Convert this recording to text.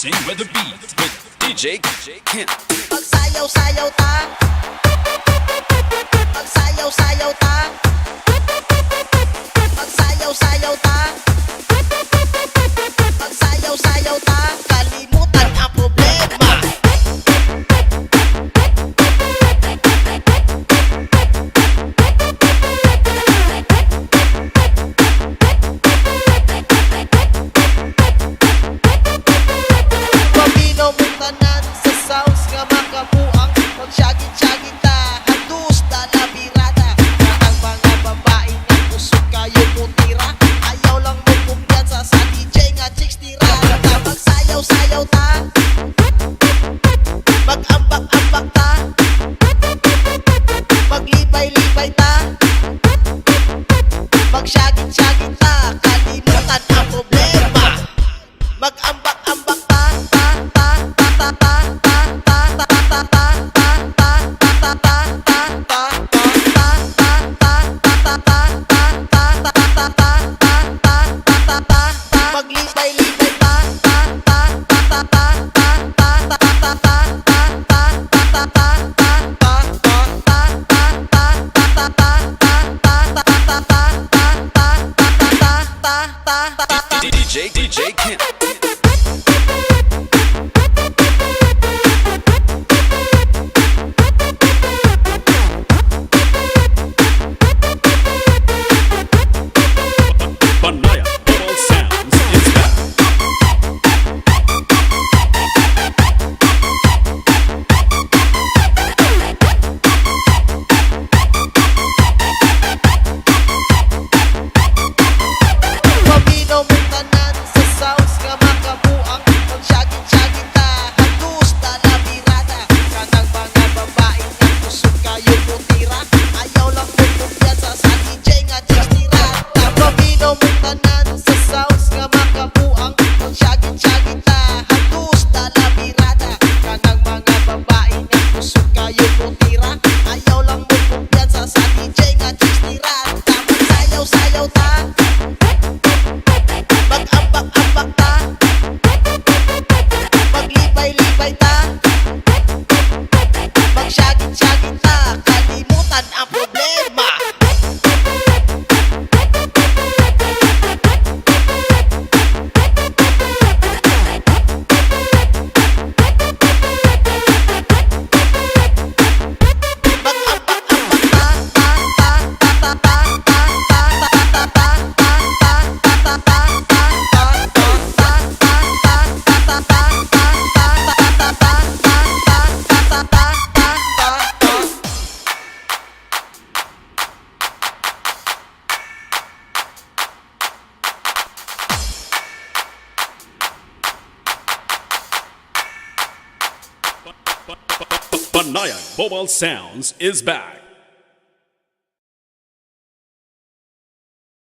Dancing with the beat with DJ Kent. Magsayaw-sayaw ta. Magsayaw-sayaw ta. Magsayaw-sayaw ta. Magsayaw-sayaw ta. Kalimutan ang problema. Pamino mong tanan sa sounds nga makabuang. Magsyagit-syagit ta, handus na labirada. Kanang mga babae nga kusog kayo putira. Ayaw lang mo kumpiyansa sa DJ nga chicks tirada. Magsayaw-sayaw ta. Mag-ambak-ambak ta. Maglibay-libay ta. Magsyagit-syagit ta. Kalimutan ang problema. Mag-ambak-ambak ta. Maglibay-libay ta. DJ Kent. Banaya Global Sounds is back. Pamino mong tanan sa sounds nga makabuang. Magsyagit-syagit ta, handus na labirada. Kanang mga babae nga kusog kayo putira. Ayaw lang mo kumpiyansa sa DJ nga chicks tirada. Pamino mong tanan sa sounds nga makabuang. Magsyagit-syagit ta, handus na labirada. Kanang mga babae nga kusog kayo putira. Ayaw lang mo kumpiyansa sa DJ nga chicks tirada. Magsayaw-sayaw ta. Mag-ambak-ambak ta. Maglibay-libay ta. Magsyagit-syagit ta. Kalimutan ang problema. Banaya Global Sounds is back.